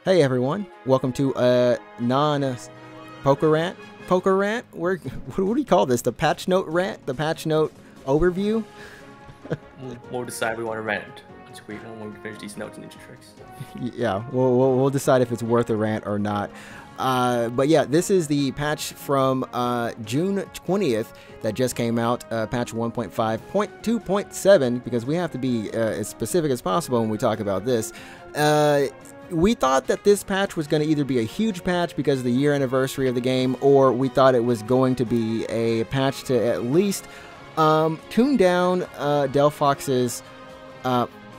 Hey everyone, welcome to a non-poker rant. Poker rant? What do you call this? The patch note rant? The patch note overview? We'll decide we want to rent when we finish these notes and ninja tricks. Yeah, we'll decide if it's worth a rant or not. But yeah, this is the patch from June 20th that just came out, patch 1.5.2.7, because we have to be as specific as possible when we talk about this. We thought that this patch was going to either be a huge patch because of the year anniversary of the game, or we thought it was going to be a patch to at least tune down Delphox's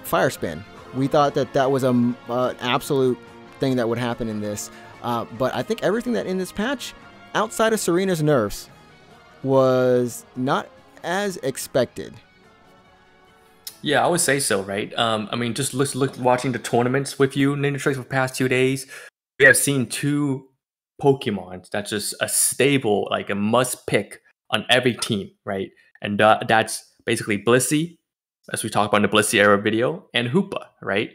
fire spin. We thought that that was an absolute thing that would happen in this. But I think everything that in this patch, outside of Serena's nerfs, was not as expected. Yeah, I would say so, right? I mean, just watching the tournaments with you, Ninja Tricks, for the past 2 days, we have seen two Pokemon that's just a stable, like a must pick on every team, right? And that's basically Blissey, as we talked about in the Blissey era video, and Hoopa, right?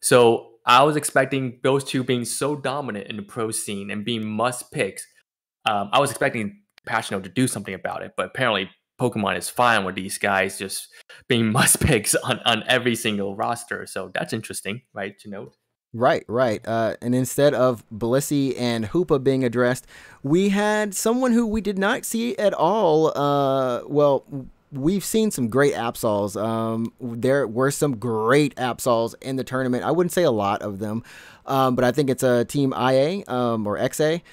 So I was expecting those two being so dominant in the pro scene and being must picks. I was expecting Patch Note to do something about it, but apparently Pokemon is fine with these guys just being must picks on every single roster. So that's interesting, right, to note. Right. And instead of Blissey and Hoopa being addressed, we had someone who we did not see at all. Well, we've seen some great Absols. There were some great Absols in the tournament. I wouldn't say a lot of them, but I think it's a Team IA or XA.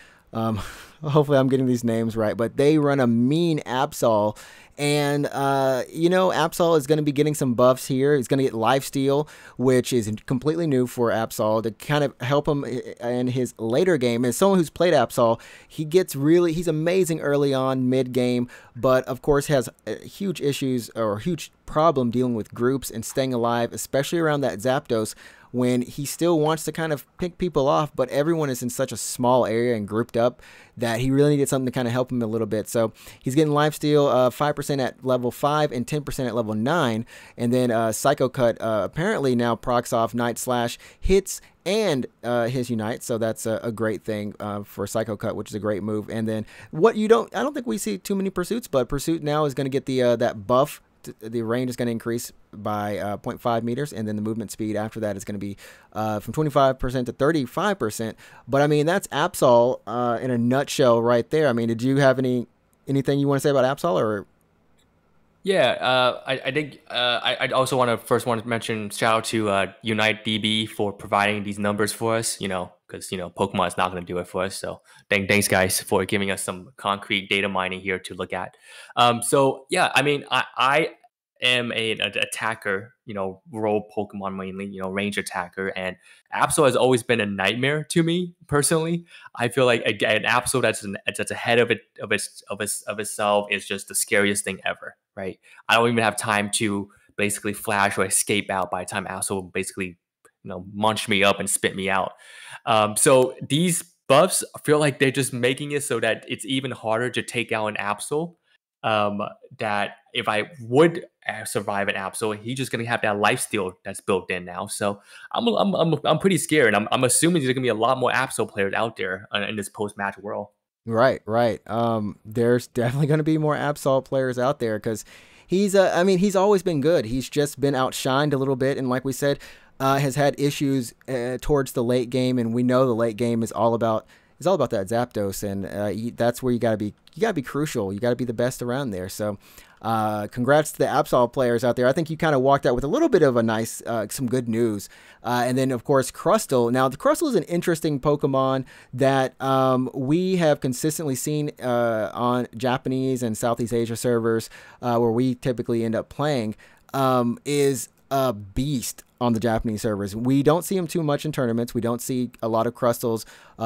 Hopefully I'm getting these names right, but they run a mean Absol. And, Absol is going to be getting some buffs here. He's going to get Lifesteal, which is completely new for Absol to kind of help him in his later game. As someone who's played Absol, he's amazing early on, mid game, but of course has huge issues or huge problem dealing with groups and staying alive, especially around that Zapdos, when he still wants to kind of pick people off, but everyone is in such a small area and grouped up that he really needed something to kind of help him a little bit. So he's getting Lifesteal 5% at level 5 and 10% at level 9. And then Psycho Cut apparently now procs off Night Slash hits and his Unite, so that's a great thing for Psycho Cut, which is a great move. And then I don't think we see too many Pursuits, but Pursuit now is going to get the that buff. The range is going to increase by 0.5 meters, and then the movement speed after that is going to be from 25% to 35%. But I mean, that's Absol in a nutshell right there. I mean, did you have anything you want to say about Absol, or? Yeah, I think I also want to mention shout out to Unite DB for providing these numbers for us. Because Pokemon is not going to do it for us. So thanks guys for giving us some concrete data mining here to look at. So yeah, I mean I am an attacker, role Pokemon mainly, range attacker, and Absol has always been a nightmare to me personally. I feel like an Absol that's ahead of itself is just the scariest thing ever, right? I don't even have time to basically flash or escape out by the time Absol basically munch me up and spit me out. So these buffs feel like they're just making it so that it's even harder to take out an Absol. That if I would survive an Absol, he's just gonna have that Lifesteal that's built in now. So I'm pretty scared. I'm assuming there's gonna be a lot more Absol players out there in this post match world. Right. There's definitely going to be more Absol players out there because he's always been good. He's just been outshined a little bit, and like we said, has had issues towards the late game, and we know the late game is all about that Zapdos, and that's where you gotta be crucial. You gotta be the best around there. So congrats to the Absol players out there. I think you kind of walked out with a little bit of a nice some good news. And then of course Crustle. Now the Crustle is an interesting Pokemon that we have consistently seen on Japanese and Southeast Asia servers where we typically end up playing, is a beast on the Japanese servers. We don't see him too much in tournaments. We don't see a lot of Crustles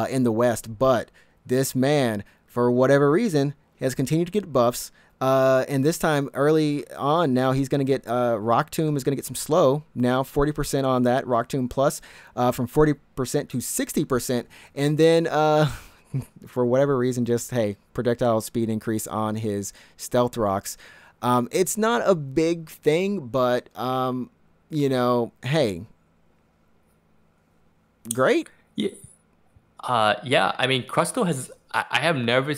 in the West, but this man, for whatever reason, has continued to get buffs. And this time early on, now he's going to get Rock Tomb is going to get some slow. Now 40% on that Rock Tomb Plus from 40% to 60%. And then for whatever reason, just, hey, projectile speed increase on his Stealth Rocks. It's not a big thing, but hey, great. Yeah, yeah. I mean, Crustle has. I have never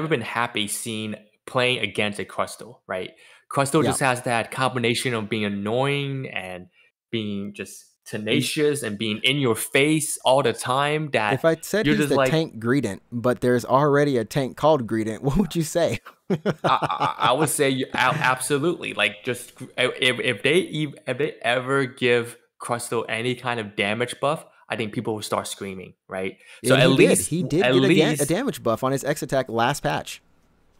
been happy seeing playing against a Crustle. Right, Crustle Yeah. just has that combination of being annoying and being just tenacious and being in your face all the time. That If I said you're he's just the like, tank Greedent, but there's already a tank called Greedent, what would you say? I would say absolutely. Like, just if they ever give Crustle any kind of damage buff, I think people will start screaming, right? So And at he did. least He did at get a least damage buff on his X attack last patch.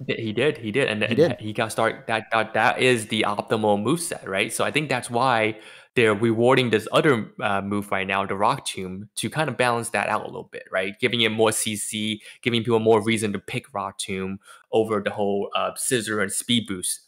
he did, He and did. he got start that is the optimal move set, right? So I think that's why they're rewarding this other move right now, the Rock Tomb, to kind of balance that out a little bit, right? Giving it more CC, giving people more reason to pick Rock Tomb over the whole Scissor and Speed Boost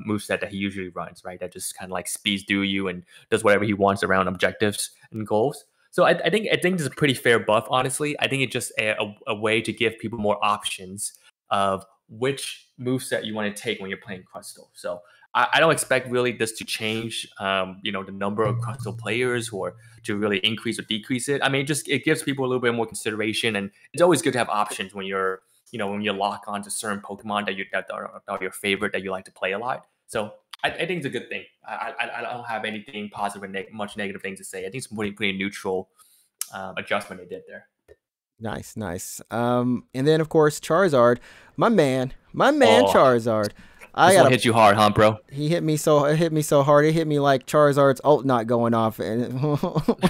move set that he usually runs, right? That just kind of like speeds through you and does whatever he wants around objectives and goals. So I think this is a pretty fair buff, honestly. I think it's just a way to give people more options of which moveset you want to take when you're playing Crustle. So I don't expect really this to change, the number of Crustle players or to really increase or decrease it. I mean, it gives people a little bit more consideration, and it's always good to have options when when you lock onto certain Pokemon that are your favorite that you like to play a lot. So I think it's a good thing. I don't have anything positive and much negative things to say. I think it's pretty neutral adjustment they did there. Nice, nice. And then of course Charizard, my man Oh, Charizard. I this one got a hits you hard, huh, bro? he hit me so hard. It hit me like Charizard's ult not going off, and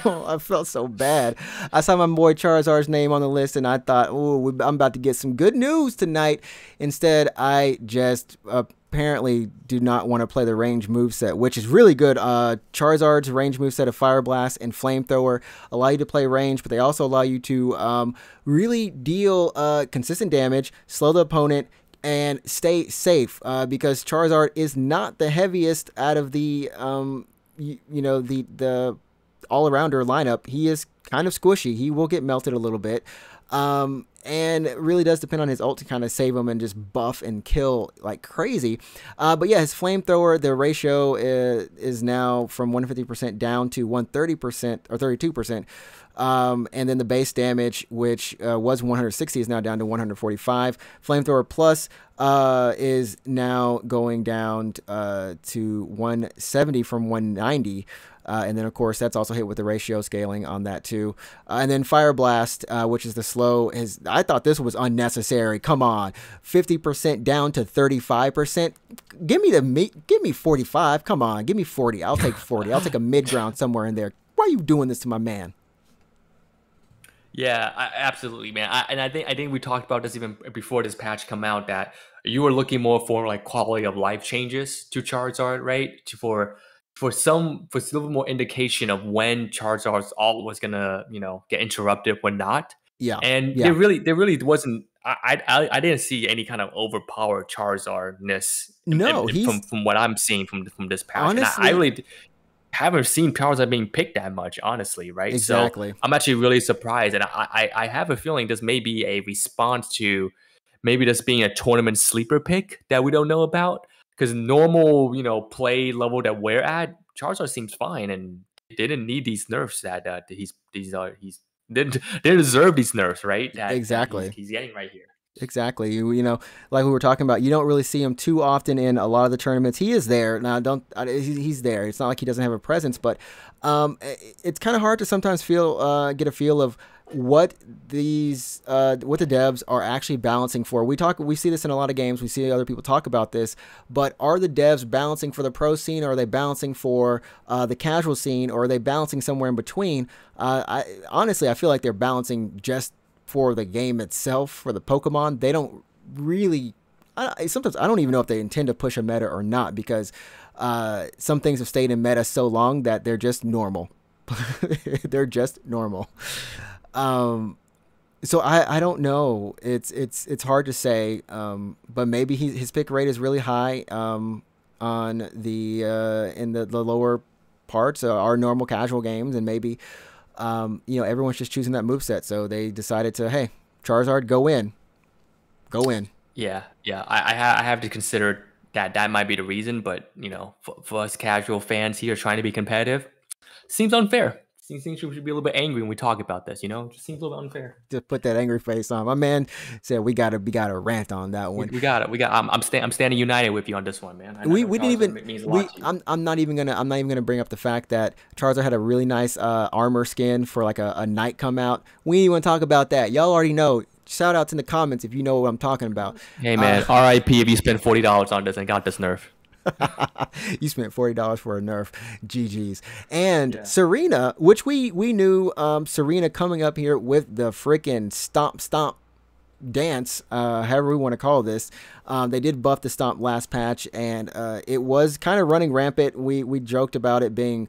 I felt so bad. I saw my boy Charizard's name on the list, and I thought, "Oh, I'm about to get some good news tonight." Instead, I just apparently do not want to play the range moveset, which is really good. Charizard's range moveset of Fire Blast and Flamethrower allow you to play range, but they also allow you to really deal consistent damage, slow the opponent, and stay safe because Charizard is not the heaviest out of the the all arounder lineup. He is kind of squishy. He will get melted a little bit. And it really does depend on his ult to kind of save him and just buff and kill like crazy. But yeah, his flamethrower, the ratio is now from 150% down to 130% or 32%. And then the base damage, which was 160, is now down to 145. Flamethrower Plus is now going down to 170 from 190. And then, of course, that's also hit with the ratio scaling on that, too. And then Fire Blast, which is the slow, I thought this was unnecessary. Come on. 50% down to 35%. Give me 45. Come on. Give me 40. I'll take 40. I'll take a mid ground somewhere in there. Why are you doing this to my man? Yeah, absolutely, man. I think we talked about this even before this patch come out that you were looking more for like quality of life changes to Charizard, right? For a little more indication of when Charizard's ult was gonna get interrupted or not. Yeah. And Yeah. there really wasn't. I didn't see any kind of overpowered Charizardness No, he's from what I'm seeing from this patch, and I honestly really haven't seen Charizard being picked that much, honestly, right? So exactly. I'm actually really surprised, and I have a feeling this may be a response to maybe this being a tournament sleeper pick that we don't know about. Because normal, play level that we're at, Charizard seems fine, and didn't need these nerfs that he's didn't deserve these nerfs, right? That Exactly. he's getting right here. Exactly. Like we were talking about, you don't really see him too often in a lot of the tournaments. He is there now. He's there. It's not like he doesn't have a presence, but it's kind of hard to sometimes get a feel of what what the devs are actually balancing for. We see this in a lot of games. We see other people talk about this, but are the devs balancing for the pro scene, or are they balancing for the casual scene, or are they balancing somewhere in between? Honestly, I feel like they're balancing just for the game itself, for the Pokemon. They don't really. Sometimes I don't even know if they intend to push a meta or not, because some things have stayed in meta so long that they're just normal. They're just normal. Um, so I don't know. It's hard to say. But maybe his pick rate is really high. On the in the lower parts, our normal casual games, and maybe everyone's just choosing that move set. So they decided to, hey, Charizard, go in. Go in. Yeah, yeah. I have to consider that might be the reason, but for us casual fans here trying to be competitive, seems unfair. seems she should be a little bit angry when we talk about this. It just seems a little bit unfair. Just put that angry face on. My man said we gotta rant on that one. We got it. I'm standing united with you on this one, man. I We know didn't even Charizard means a lot to you. I'm not even gonna bring up the fact that Charizard had a really nice armor skin for like a knight come out. We ain't even talk about that. Y'all already know. Shout outs in the comments if you know what I'm talking about. Hey man, R.I.P. if you spend $40 on this and got this nerf. You spent $40 for a nerf. GG's. And Serena, which we knew Serena coming up here with the freaking stomp dance, however we want to call this. They did buff the stomp last patch, and it was kind of running rampant. We joked about it being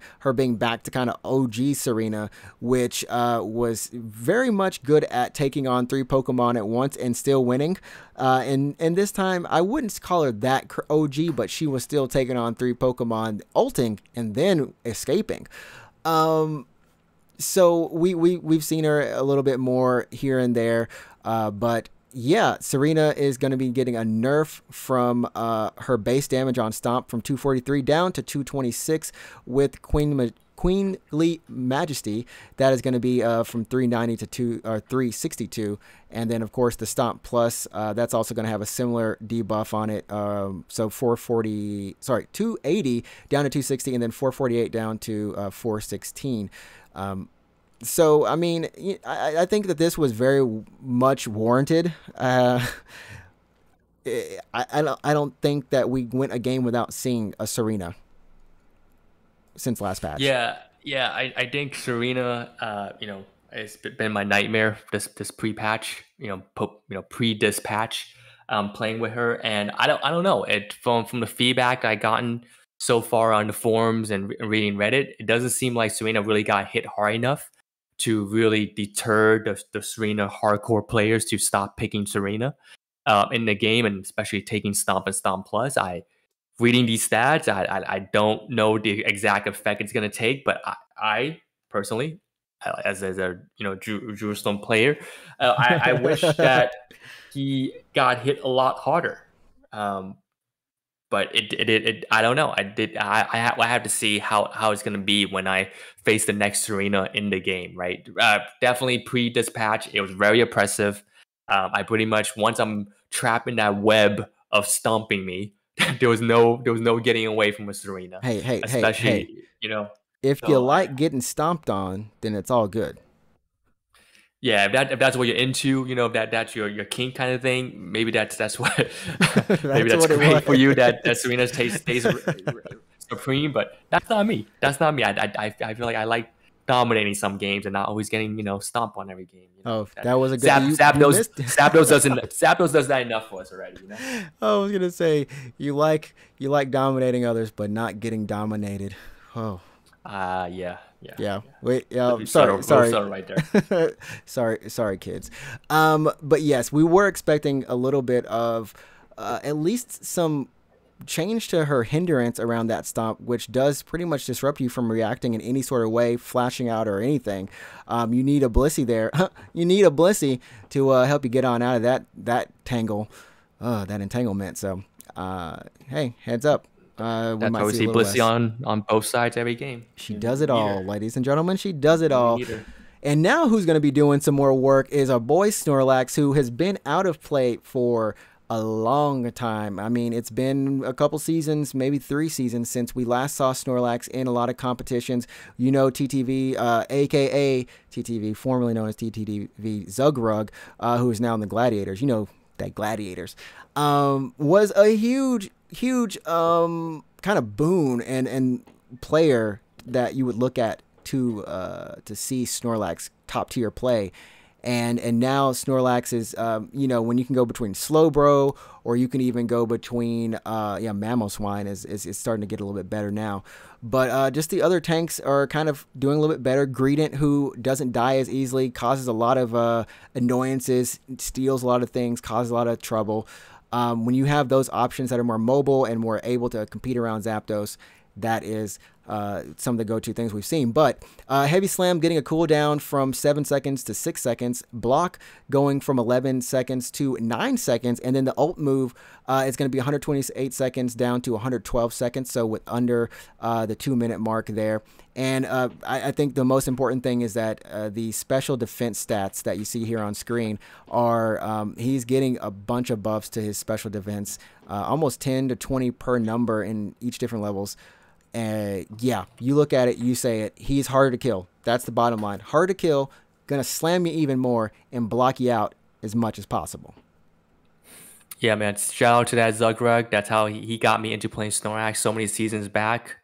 back to kind of OG Serena, which was very much good at taking on 3 Pokemon at once and still winning. And this time I wouldn't call her that OG, but she was still taking on 3 Pokemon, ulting and then escaping. So we've seen her a little bit more here and there, but yeah, Serena is going to be getting a nerf from her base damage on Stomp from 243 down to 226 with Queenly Majesty. That is going to be from 390 to 362, and then of course the Stomp Plus, that's also going to have a similar debuff on it. So 280 down to 260, and then 448 down to 416. So, I mean, I think that this was very much warranted. I don't think that we went a game without seeing a Serena since last patch. Yeah, I think Serena, it's been my nightmare this pre-patch, pre-this patch, playing with her, and I don't know. It from the feedback I gotten so far on the forums and reading Reddit, it doesn't seem like Serena really got hit hard enough to really deter the Serena hardcore players to stop picking Serena in the game, and especially taking Stomp and Stomp Plus. Reading these stats, I don't know the exact effect it's going to take, but I personally, as a Jerusalem player, I wish that he got hit a lot harder. But it I don't know. I have to see how it's gonna be when I face the next Serena in the game, right? Definitely pre-dispatch, it was very oppressive. I pretty much, once I'm trapped in that web of stomping me, there was no getting away from a Serena. Hey, especially if you like getting stomped on, then it's all good. Yeah, if that's what you're into, if that's your kink kind of thing, maybe that's what maybe that's great for you. That Serena's taste stays supreme, but that's not me. That's not me. I feel like I like dominating some games and not always getting stomped on every game. That was a good. Zapdos does that enough for us already. I was gonna say you like dominating others, but not getting dominated. Oh. Yeah. Wait, sorry, right there. sorry, kids. But yes, we were expecting a little bit of at least some change to her hindrance around that stomp, which does pretty much disrupt you from reacting in any sort of way, flashing out or anything. You need a Blissey there. You need a Blissey to help you get on out of that tangle, that entanglement. So, hey, heads up. That's why we see Blissey on both sides every game. She does it all, ladies and gentlemen. She does it all. And now who's going to be doing some more work is our boy Snorlax, who has been out of play for a long time. I mean, it's been a couple seasons, maybe 3 seasons since we last saw Snorlax in a lot of competitions. TTV, aka TTV, formerly known as TTV Zugrug, who is now in the Gladiators. That Gladiators was a huge kind of boon and player that you would look at to see Snorlax top tier play. And now Snorlax is, when you can go between Slowbro, or you can even go between, Mamoswine is starting to get a little bit better now. But just the other tanks are kind of doing a little bit better. Greedent, who doesn't die as easily, causes a lot of annoyances, steals a lot of things, causes a lot of trouble. When you have those options that are more mobile and more able to compete around Zapdos, that is some of the go-to things we've seen. But Heavy Slam getting a cooldown from 7 seconds to 6 seconds, block going from 11 seconds to 9 seconds, and then the ult move is going to be 128 seconds down to 112 seconds, so with under the 2-minute mark there. And I think the most important thing is that the special defense stats that you see here on screen are he's getting a bunch of buffs to his special defense, almost 10 to 20 per number in each different levels. Yeah, you look at it, you say it, he's harder to kill. That's the bottom line. Hard to kill, gonna slam you even more and block you out as much as possible. Yeah, man. Shout out to that Zugrug. That's how he got me into playing Snorlax so many seasons back.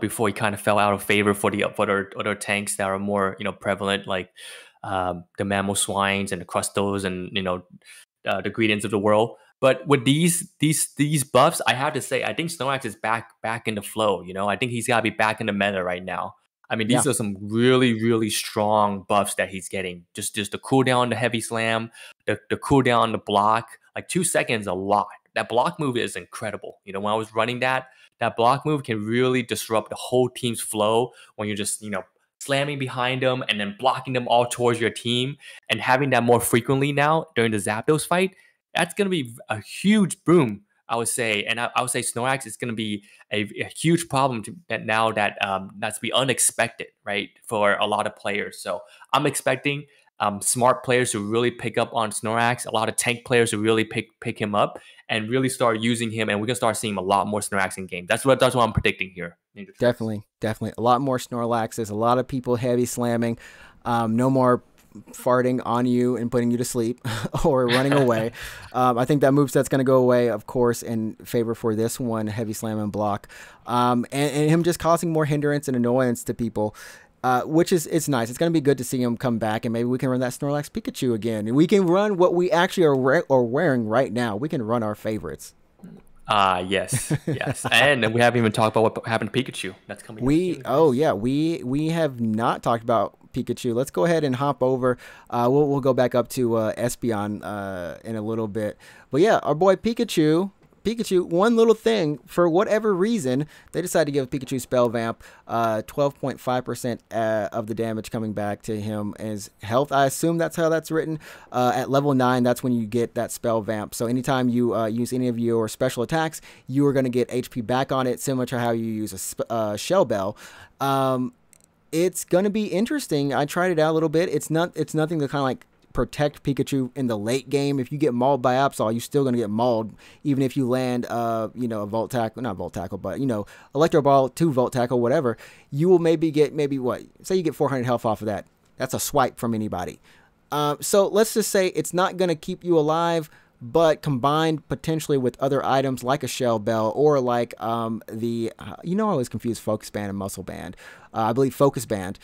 Before he kind of fell out of favor for the other tanks that are more prevalent, like the Mamoswines and the Crustos and the Greedents of the world. But with these buffs, I have to say, I think Snorlax is back in the flow. I think he's got to be back in the meta right now. I mean, these are some really, really strong buffs that he's getting. Just the cooldown, the Heavy Slam, the cooldown, the block. Like 2 seconds, a lot. That block move is incredible. When I was running that block move can really disrupt the whole team's flow when you're just, slamming behind them and then blocking them all towards your team, and having that more frequently now during the Zapdos fight. That's going to be a huge boom, I would say. And I would say Snorlax is going to be a huge problem that's be unexpected, right, for a lot of players. So I'm expecting smart players to really pick up on Snorlax, a lot of tank players to really pick him up and really start using him, and we're gonna start seeing a lot more Snorlax in game. That's what I'm predicting here. Definitely a lot more Snorlaxes, a lot of people heavy slamming, no more farting on you and putting you to sleep or running away. I think that moveset's going to go away, of course, in favor for this one, Heavy Slam and block, and him just causing more hindrance and annoyance to people. Which it's nice. It's going to be good to see him come back, and maybe we can run that Snorlax Pikachu again. And we can run what we actually are wearing right now. We can run our favorites. Yes. And we haven't even talked about what happened to Pikachu. That's coming. We have not talked about Pikachu. Let's go ahead and hop over. We'll go back up to Espeon in a little bit. But yeah, our boy Pikachu, one little thing, for whatever reason, they decided to give Pikachu Spell Vamp, 12.5% of the damage coming back to him as health. I assume that's how that's written. At level 9, that's when you get that Spell Vamp. So anytime you use any of your special attacks, you are going to get HP back on it, similar to how you use a Shell Bell. It's going to be interesting. I tried it out a little bit. It's nothing to kind of like protect Pikachu in the late game. If you get mauled by Absol, you're still going to get mauled, even if you land, a Volt Tackle, not Volt Tackle, but, Electro Ball, 2 Volt Tackle, whatever. You will maybe what? Say you get 400 health off of that. That's a swipe from anybody. So let's just say it's not going to keep you alive, but combined potentially with other items like a Shell Bell or like I always confuse Focus Band and Muscle Band. I believe Focus Band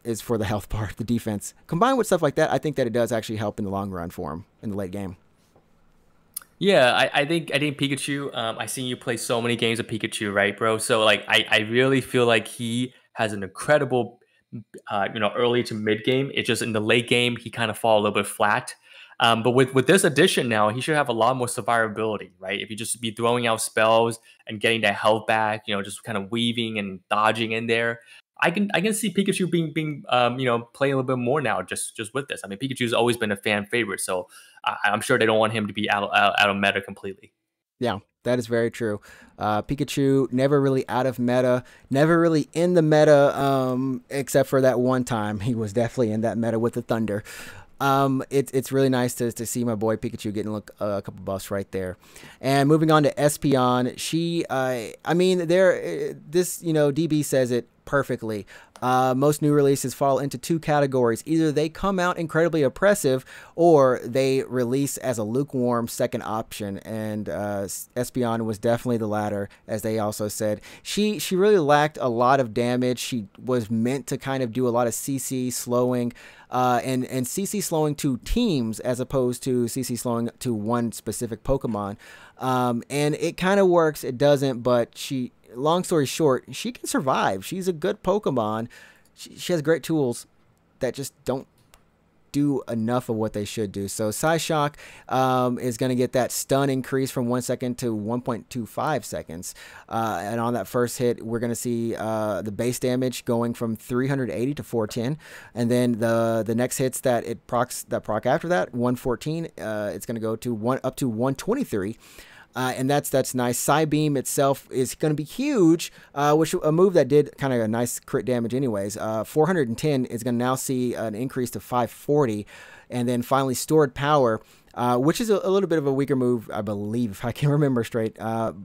is for the health part, the defense. Combined with stuff like that, I think that it does actually help in the long run for him in the late game. Yeah, I think Pikachu. I seen you play so many games of Pikachu, right, bro? So like, I really feel like he has an incredible, early to mid game. It's just in the late game he kind of fall a little bit flat. But with this addition now, he should have a lot more survivability, right? If you just be throwing out spells and getting that health back, just kind of weaving and dodging in there. I can see Pikachu being playing a little bit more now just with this. I mean, Pikachu's always been a fan favorite, so I'm sure they don't want him to be out of meta completely. Yeah, that is very true. Pikachu never really out of meta, never really in the meta, except for that one time he was definitely in that meta with the Thunder. It's really nice to see my boy Pikachu getting a couple buffs right there. And moving on to Espeon, DB says it perfectly. Most new releases fall into 2 categories. Either they come out incredibly oppressive, or they release as a lukewarm second option. And Espeon was definitely the latter, as they also said. She really lacked a lot of damage. She was meant to kind of do a lot of CC slowing, and CC slowing to teams as opposed to CC slowing to one specific Pokemon. And it kind of works, it doesn't, but long story short, she can survive. She's a good Pokemon. She has great tools that just don't do enough of what they should do. So Psyshock is going to get that stun increase from 1 second to 1.25 seconds. And on that first hit, we're going to see the base damage going from 380 to 410. And then the next hits that proc after that, 114, it's going to go to up to 123. And that's nice. Psybeam itself is going to be huge, which a move that did kind of a nice crit damage anyways. 410 is going to now see an increase to 540. And then finally Stored Power, which is a little bit of a weaker move, I believe, if I can remember straight.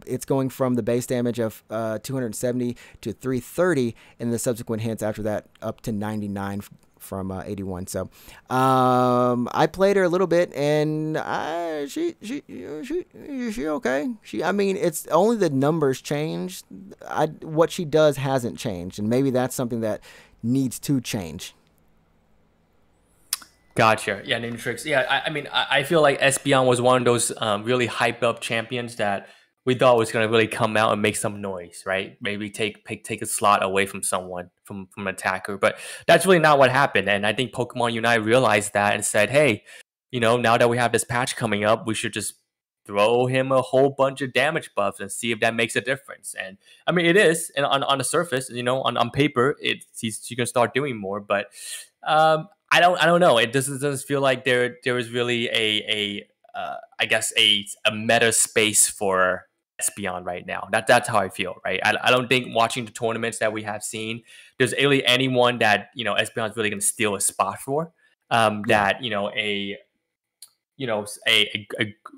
It's going from the base damage of 270 to 330, and the subsequent hits after that up to 99 from 81. So I played her a little bit, and she okay. I mean, it's only the numbers changed. What she does hasn't changed, and maybe that's something that needs to change. Gotcha. Yeah, Ninjatrix. Yeah, I mean, I feel like Espeon was one of those really hyped up champions that we thought was going to really come out and make some noise, right? Maybe take a slot away from someone, from an attacker. But that's really not what happened. And I think Pokemon Unite realized that and said, hey, now that we have this patch coming up, we should just throw him a whole bunch of damage buffs and see if that makes a difference. And I mean, it is, and on the surface, on paper, he's going to start doing more. But I don't know. It doesn't feel like there is really I guess a meta space for Espeon right now. That's how I feel, right? I don't think watching the tournaments that we have seen, there's really anyone that Espeon's really going to steal a spot for. That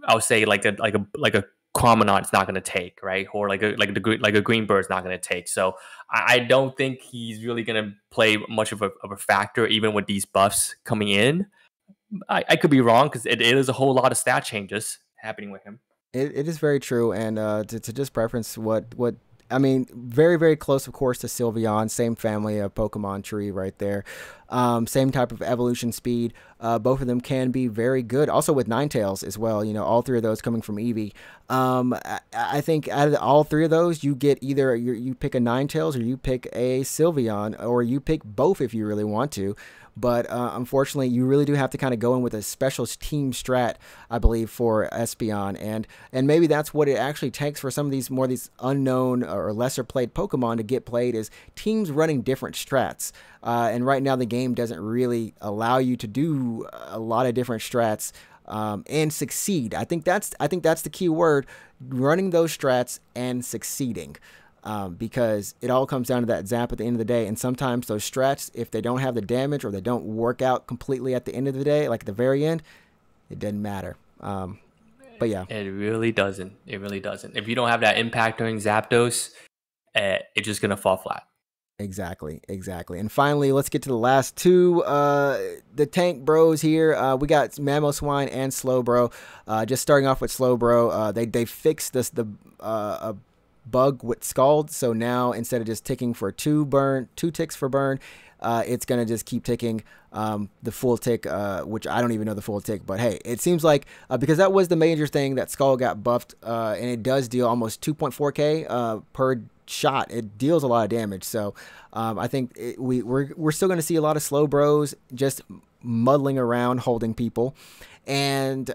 I'll say like a Chromonauts not going to take, right? Or like a Green Bird's not going to take. So I don't think he's really going to play much of a factor, even with these buffs coming in. I could be wrong, because it is a whole lot of stat changes happening with him. It is very true, and to just preference what I mean, very, very close, of course, to Sylveon. Same family of Pokemon tree right there. Same type of evolution speed. Both of them can be very good. Also with Ninetales as well. All three of those coming from Eevee. I think out of all three of those, you get either you pick a Ninetales or you pick a Sylveon, or you pick both if you really want to. But unfortunately, you really do have to kind of go in with a special team strat, I believe, for Espeon, and maybe that's what it actually takes for some of these unknown or lesser played Pokemon to get played, is teams running different strats. And right now, the game doesn't really allow you to do a lot of different strats and succeed. I think that's the key word: running those strats and succeeding. Because it all comes down to that zap at the end of the day. And sometimes those strats, if they don't have the damage or they don't work out completely at the end of the day, like at the very end, it doesn't matter. But yeah. It really doesn't. It really doesn't. If you don't have that impact during Zapdos, it's just going to fall flat. Exactly. And finally, let's get to the last two. The tank bros here. We got Mamoswine and Slowbro. Just starting off with Slowbro. They fixed the bug with Scald, so now instead of just ticking for two ticks for burn, it's gonna just keep ticking the full tick, which I don't even know the full tick, but hey, it seems like because that was the major thing, that Scald got buffed, and it does deal almost 2.4k per shot. It deals a lot of damage, so I think we're still gonna see a lot of Slowbros just muddling around holding people. And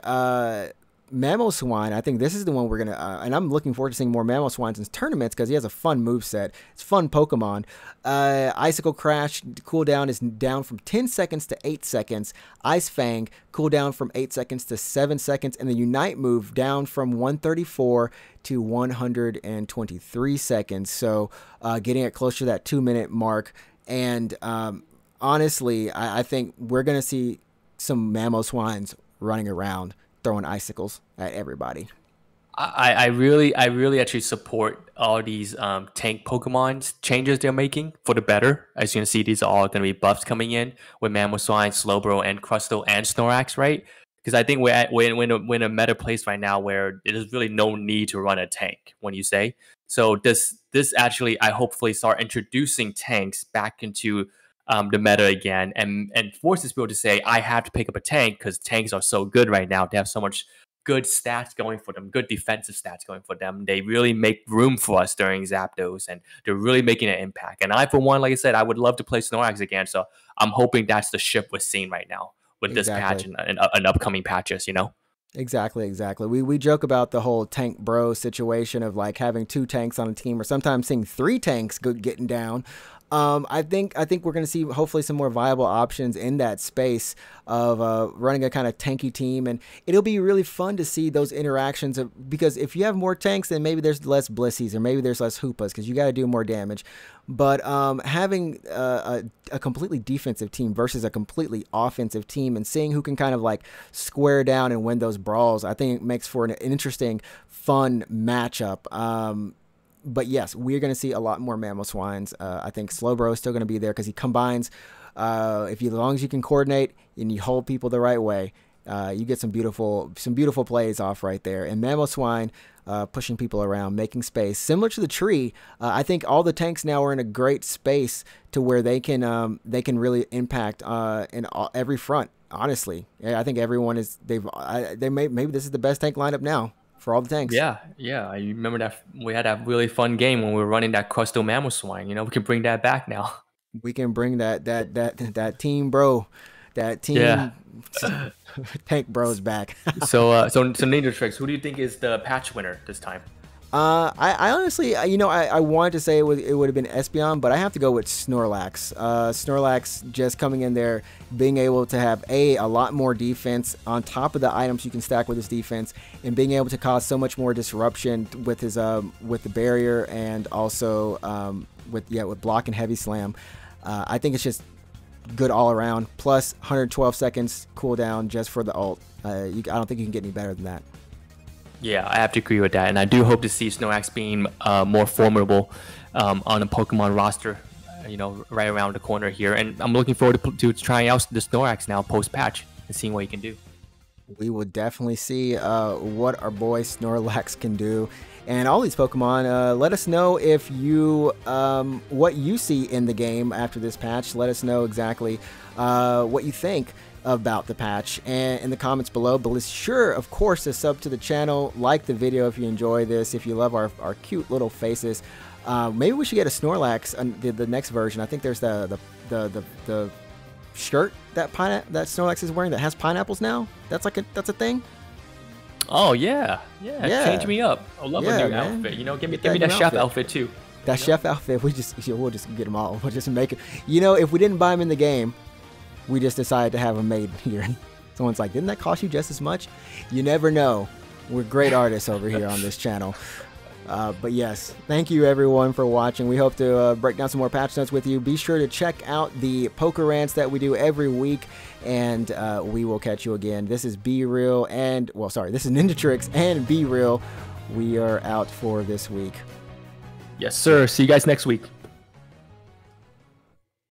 Mamoswine, I think this is the one we're going to, and I'm looking forward to seeing more Mamoswines in tournaments because he has a fun moveset. It's fun Pokemon. Icicle Crash cooldown is down from 10 seconds to 8 seconds. Ice Fang cooldown from 8 seconds to 7 seconds. And the Unite move down from 134 to 123 seconds. So getting it closer to that 2-minute mark. And honestly, I think we're going to see some Mamoswines running around, throwing icicles at everybody. I really actually support all these tank Pokemon changes they're making for the better. As you can see, these are all going to be buffs coming in with Mamoswine, Slowbro, and Crustle and Snorlax, right? Because I think we're in a meta place right now where there's really no need to run a tank, when you say. So this actually, I hopefully start introducing tanks back into the meta again, and forces people to say, I have to pick up a tank because tanks are so good right now. They have so much good stats going for them, good defensive stats going for them. They really make room for us during Zapdos, and they're really making an impact. And I, for one, like I said, I would love to play Snorlax again. So I'm hoping that's the shift we're seeing right now with this patch Exactly. and upcoming patches. Exactly, exactly. We joke about the whole tank bro situation of like having two tanks on a team, or sometimes seeing three tanks getting down. I think we're going to see hopefully some more viable options in that space of running a kind of tanky team, and it'll be really fun to see those interactions because if you have more tanks, then maybe there's less Blissies or maybe there's less Hoopas because you got to do more damage. But having a completely defensive team versus a completely offensive team and seeing who can kind of like square down and win those brawls, I think it makes for an interesting, fun matchup. But yes, we're going to see a lot more Mamoswines. I think Slowbro is still going to be there because he combines. As long as you can coordinate and you hold people the right way, you get some beautiful plays off right there. And Mamoswine pushing people around, making space, similar to the tree. I think all the tanks now are in a great space to where they can really impact in every front. Honestly, yeah, I think everyone is maybe this is the best tank lineup now for all the tanks. Yeah, yeah. I remember that we had that really fun game when we were running that Crustal Mamoswine. We can bring that back now. We can bring that team bro, that Yeah. team tank bros back. So Ninjatrix, who do you think is the patch winner this time? I honestly, I wanted to say it would have been Espeon, but I have to go with Snorlax. Snorlax just coming in there, being able to have a lot more defense on top of the items you can stack with his defense, and being able to cause so much more disruption with his with the barrier and also with block and heavy slam. I think it's just good all around. Plus 112 seconds cooldown just for the ult. I don't think you can get any better than that. Yeah, I have to agree with that, and I do hope to see Snorlax being more formidable on the Pokemon roster, right around the corner here. And I'm looking forward to trying out the Snorlax now post-patch and seeing what he can do. We will definitely see what our boy Snorlax can do. And all these Pokemon, let us know if you what you see in the game after this patch. Let us know exactly what you think about the patch and in the comments below. But be sure, of course, to sub to the channel, like the video if you enjoy this, if you love our cute little faces. Maybe we should get a Snorlax the next version. I think there's the shirt that Snorlax is wearing that has pineapples now. That's a thing. Oh yeah. Change me up. I love a new outfit. Give me that chef outfit too. That chef outfit, we'll just get them all. We'll just make it. If we didn't buy them in the game, we just decided to have them made here. Someone's like, didn't that cost you just as much? You never know. We're great artists over here on this channel. But yes, thank you everyone for watching. We hope to break down some more patch notes with you. Be sure to check out the poker rants that we do every week, and we will catch you again. This is B-Real this is Ninjatrix and B-Real. We are out for this week. Yes, sir. See you guys next week.